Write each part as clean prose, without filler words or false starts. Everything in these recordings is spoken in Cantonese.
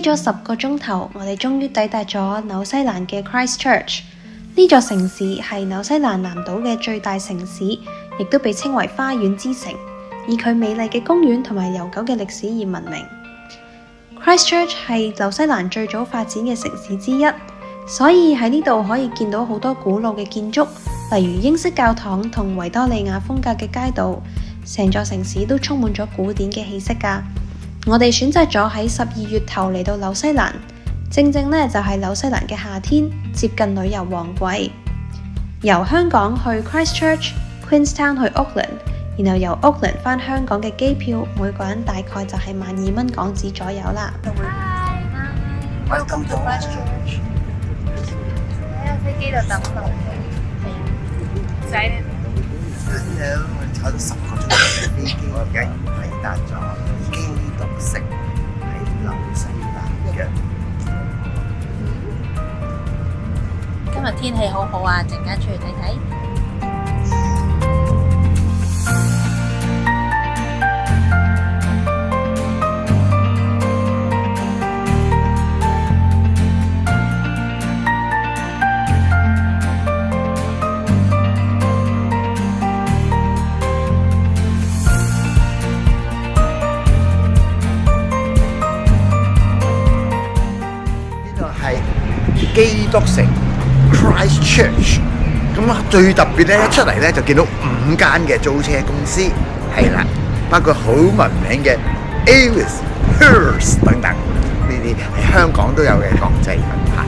咗10個鐘頭，我哋終於抵達咗紐西蘭嘅 Christchurch。呢座城市係紐西蘭南島嘅最大城市，亦都被稱為花園之城，以佢美麗嘅公園同埋悠久嘅歷史而聞名。Christchurch 係紐西蘭最早發展嘅城市之一，所以喺呢度可以見到好多古老嘅建築，例如英式教堂同維多利亞風格嘅街道，成座城市都充滿咗古典嘅氣息㗎。我哋選擇咗喺12月頭嚟到紐西蘭，正正呢就係紐西蘭嘅夏天，接近旅遊旺季。由香港去 Christchurch、Queenstown 去 Auckland， 然後由 Auckland 返香港嘅機票，每個人大概就係12蚊港紙左右啦。Welcome to Christchurch。喺飛機度等到，仔咧。Hello，我哋坐咗10個鐘頭嘅飛機，我而家抵達咗基督城喺紐西蘭嘅。今日天氣好好啊，陣間出去睇睇。基督城 Christchurch， 咁最特別咧，一出嚟咧就見到5間嘅租車公司，係啦，包括好聞名嘅 Avis、Hertz 等等，呢啲喺香港都有嘅國際品牌。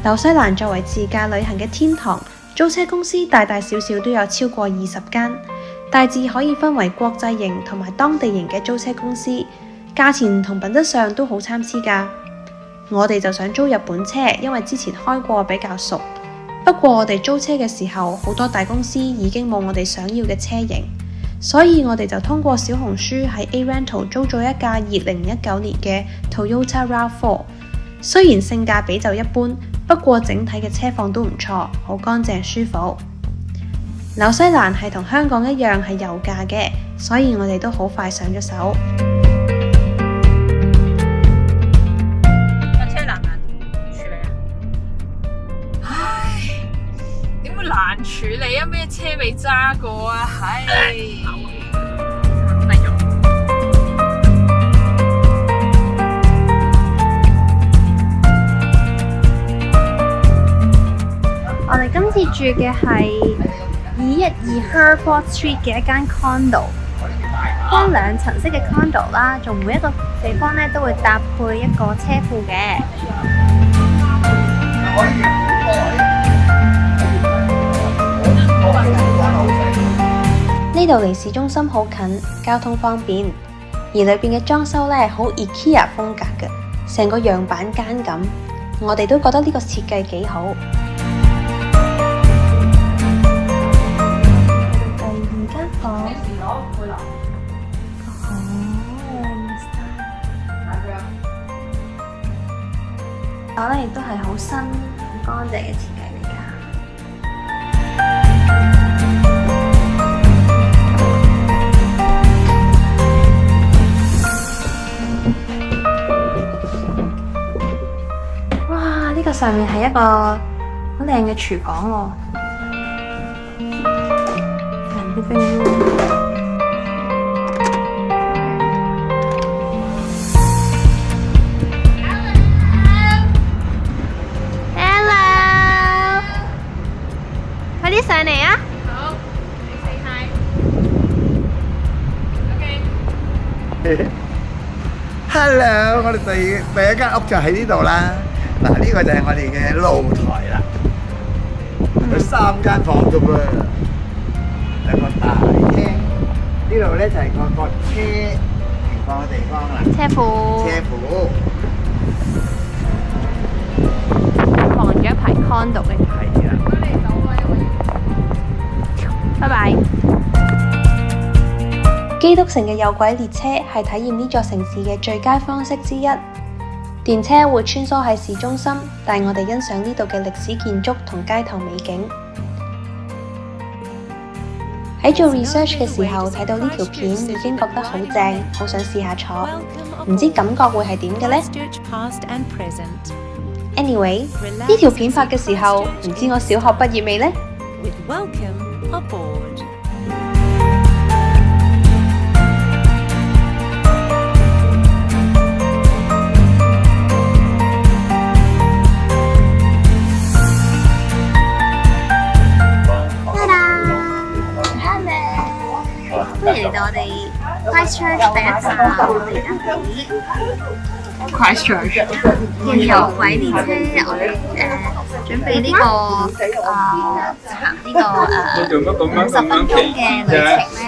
紐西蘭作為自駕旅行嘅天堂，租車公司大大小小都有超過20間。大致可以分為國際型同埋當地型嘅租車公司，價錢同品質上都好參差㗎。我哋就想租日本車，因為之前開過比較熟。不過我哋租車嘅時候，好多大公司已經冇我哋想要嘅車型，所以我哋就通過小紅書喺 A Rental 租咗一架2019年嘅 Toyota RAV4。雖然性價比就一般，不過整體嘅車況都唔錯，好乾淨舒服。紐西蘭係同香港一樣係油價嘅，所以我哋都好快上咗手。架車難唔難處理啊？唉，點會難處理啊？咩車未揸過啊？唉，我哋今次住嘅係212 Hertford Street 嘅一間 condo， 當2層式嘅 condo 啦，仲每一個地方咧都會搭配一個車庫嘅。呢度離市中心好近，交通方便，而裏邊嘅裝修咧好 IKEA 風格嘅，成個樣板間咁，我哋都覺得呢個設計幾好。我咧亦都係好新、好乾淨嘅設計嚟㗎。哇！呢個上面係一個好靚嘅廚房喎。上嚟啊！好，你 say hi。OK。Hello， 我哋第一間屋就喺呢度啦。嗱，呢個就係我哋嘅露台啦。有3間房㗎噃，有個大廳。呢度咧就係個車停放嘅地方啦。車庫。車庫。望住一排 condo 嘅。係啊。拜拜。基督城嘅有軌列車係體驗呢座城市嘅最佳方式之一。電車會穿梭喺市中心，帶我哋欣賞呢度嘅歷史建築同街頭美景。喺做 research 嘅時候睇到呢條片已經覺得好正，好想試下坐，唔知感覺會係點嘅呢？ Anyway， 呢條片拍嘅時候，唔知我小學畢業未呢？歡迎嚟到我哋 Christchurch 第一站，我哋而家喺 Christchurch 嘅有軌列車，我哋準備呢行呢個50分鐘嘅旅程咧，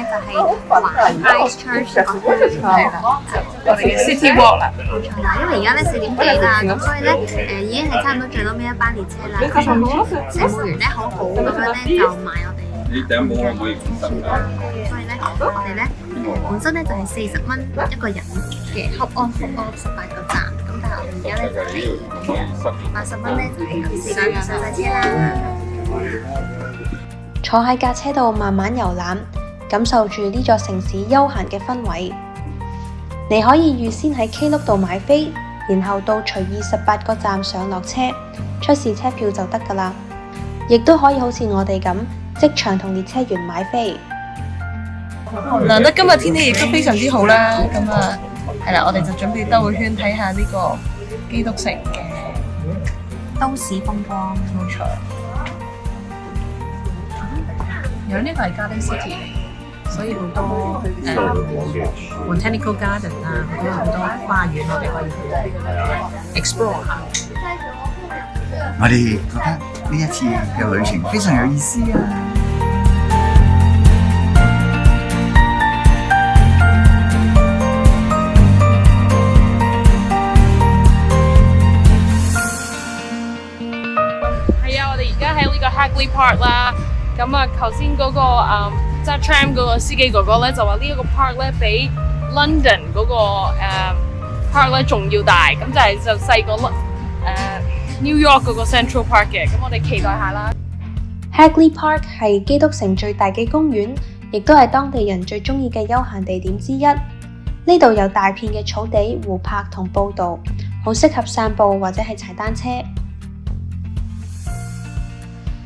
就係環 Christchurch 個圈係啦，我哋嘅 City Walk 啦，冇錯啦。因為而家咧4點幾啦，咁所以咧已經係差唔多最多尾一班列車啦。咁乘務員咧好好咁樣咧就賣我哋。你頂帽可唔可以換身㗎？所以咧，我哋咧本身咧就係40蚊一個人嘅 hop on hop off 18個站，咁但係我哋而家咧就係80蚊咧就係有4個細細車啦。坐喺架車度慢慢遊覽，感受住呢座城市悠閒嘅氛圍。你可以預先喺 Klook 度買飛，然後到隨意18個站上落車，出示車票就得㗎啦。亦都可以好似我哋咁，即場同列車員買飛。難得今日天氣亦都非常之好啦，咁啊係啦，我哋就準備兜個圈睇下呢個基督城嘅都市風光，冇錯。有呢個係 Garden City 嚟，所以好多Botanical Garden 啊，好多花園我哋可以去 explore 下。我哋覺得呢一次嘅旅程非常有意思啊！我哋而家喺呢個 Hagley Park 啦，咁啊頭先嗰個揸 tram 嗰個司機哥哥咧就話呢一個 park 咧比 London 嗰個park 咧仲要大，咁就細過New York 嗰個 Central Park 嘅，咁我哋期待下啦。Hagley Park 係基督城最大嘅公園，亦都係當地人最鍾意嘅休閒地點之一。呢度有大片嘅草地、湖泊同步道，好適合散步或者係踩單車。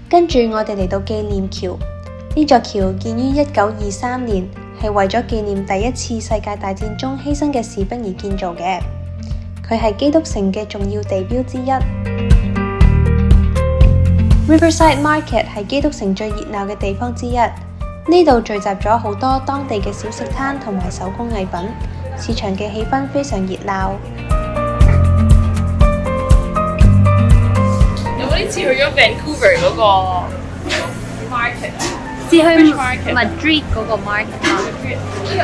跟住我哋嚟到紀念橋，呢座橋建於1923年，係為咗紀念第一次世界大戰中犧牲嘅士兵而建造嘅。佢係基督城嘅重要地標之一。Riverside Market 係基督城最熱鬧嘅地方之一，呢度聚集咗好多當地嘅小食攤同埋手工藝品，市場嘅氣氛非常熱鬧。呢次去咗 Vancouver 嗰個 market 啊，至去 Madrid 嗰個 market 都有啲。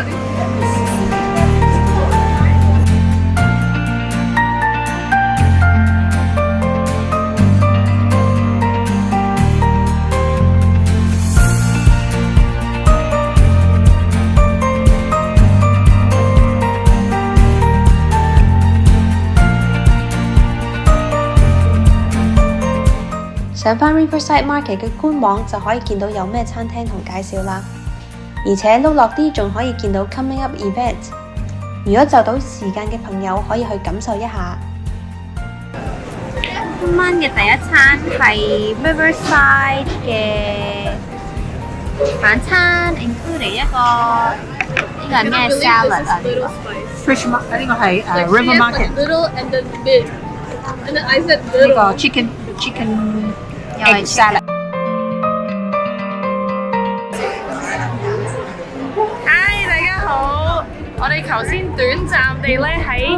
上返 Riverside Market 嘅官網就可以見到有咩餐廳同介紹啦，而且碌落啲仲可以見到 Coming Up Event。如果就到時間嘅朋友可以去感受一下。今晚嘅第一餐係 Riverside 嘅晚餐 ，including 一個呢個係咩 salad 啊？ Fish Market 呢個係River Market， Little and then big and then I said 呢個 chicken egg salad。Hi， 大家好，我哋頭先短暫地咧喺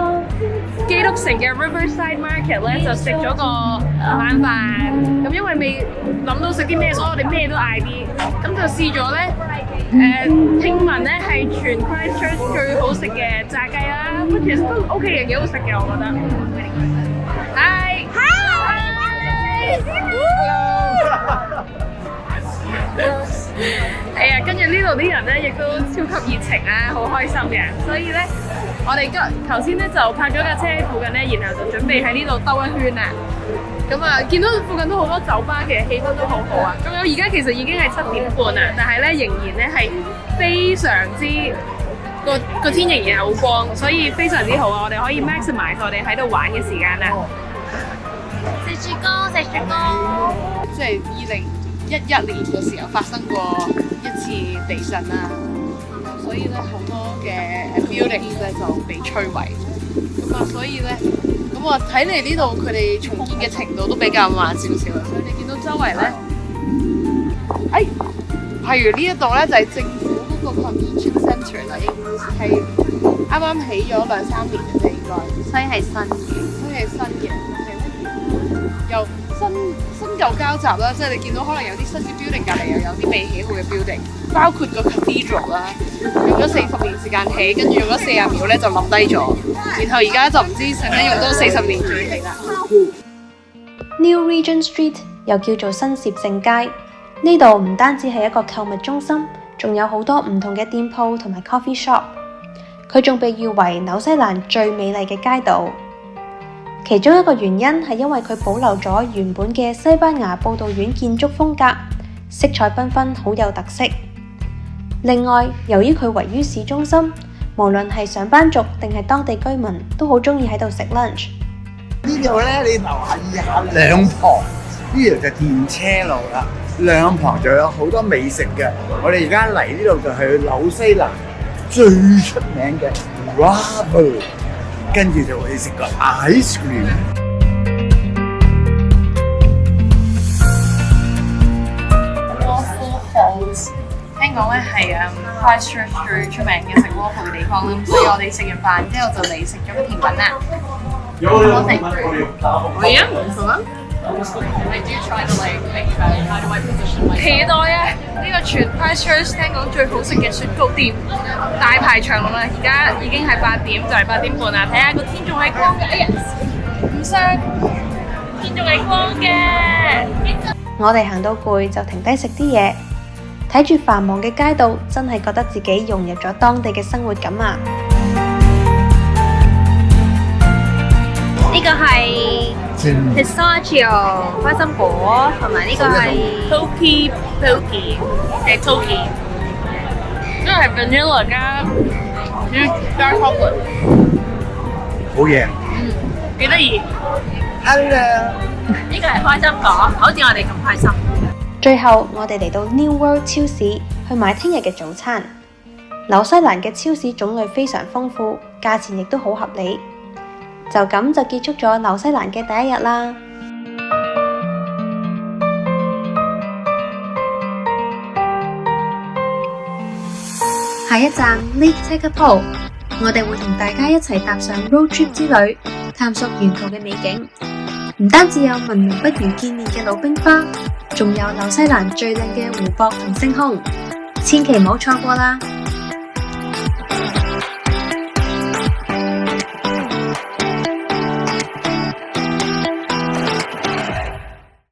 基督城嘅 Riverside Market 咧就食咗個晚飯，咁因為未諗到食啲咩，所以我哋咩都嗌啲，咁就試咗咧聽聞咧係全 Christchurch 最好食嘅炸雞啦，咁其實都 OK 嘅，幾好食嘅我覺得。Hi， 係啊，跟住呢度啲人咧亦都超級熱情啊，好開心嘅，所以咧我哋頭先咧就泊咗架車喺附近咧，然後就準備喺呢度兜一圈啦。咁啊，見到附近都好多酒吧，其實氣氛都好好啊。仲有而家其實已經係7點半啦，但係咧仍然咧係非常之個天仍然係好光，所以非常之好啊！我哋可以 maximize 我哋喺度玩嘅時間啦。食雪糕，食雪糕。即係2011年嘅時候發生過一次地震啦，所以咧好多嘅 buildings 咧就被摧毀。咁啊，所以咧，咁我睇嚟呢度佢哋重建嘅程度都比較慢少少啦。所以你見到周圍咧，譬如呢一度咧就係政府嗰個 convention centre 啦，應該係啱啱起咗2-3年嘅啫，應該。所以係新嘅。所以係新嘅，又新舊交集啦，即係你見到可能有啲新嘅 building 隔離又有啲未起好嘅 building， 包括個 cathedral 啦，用咗40年時間起，跟住用咗40秒咧就冧低咗，然後而家就唔知使唔使用多40年再起啦。New Regent Street 又叫做新攝政街，呢度唔單止係一個購物中心，仲有好多唔同嘅店鋪同埋 coffee shop。佢仲被譽為紐西蘭最美麗嘅街道。其中一個原因係因為佢保留咗原本嘅西班牙報道院建築風格，色彩繽紛，好有特色。另外，由於佢位於市中心，無論係上班族定係當地居民，都好中意喺度食 lunch。呢度咧，你留意下兩旁，呢度就電車路啦，兩旁就有好多美食嘅。我哋而家嚟呢度就係紐西蘭最出名嘅 Waffle， 跟住就會食個 ice cream。Waffle House 聽講咧係Christchurch 最出名嘅食 waffle 嘅地方啦，所以我哋食完飯之後就嚟食咗個甜品啦。好唔好食？可以啊，唔錯啊。期待啊！呢個全 Christchurch 聽講最好食嘅雪糕店，大排長龍啦！而家已經係8點，就係8點半啦。睇下個天仲係光嘅，哎呀，唔傷，天仲係光嘅。我哋行到攰就停低食啲嘢，睇住繁忙嘅街道，真係覺得自己融入咗當地嘅生活感啊！呢個係 pistachio 開心果，同埋呢個係 Toki 嘅 Toki， 呢個係 vanilla 加 dark chocolate， 好嘢。幾得意。 Hello， 呢個係開心果，好似我哋咁開心。最後，我哋嚟到 New World 超市去買聽日嘅早餐。紐西蘭嘅超市種類非常豐富，價錢亦都好合理。就咁就結束咗紐西蘭嘅第一日啦。下一站 Lake Tekapo， 我哋會同大家一齊踏上 road trip 之旅，探索沿途嘅美景。唔單止有聞名不如見面嘅魯冰花，仲有紐西蘭最靚嘅湖泊同星空，千祈唔好錯過啦！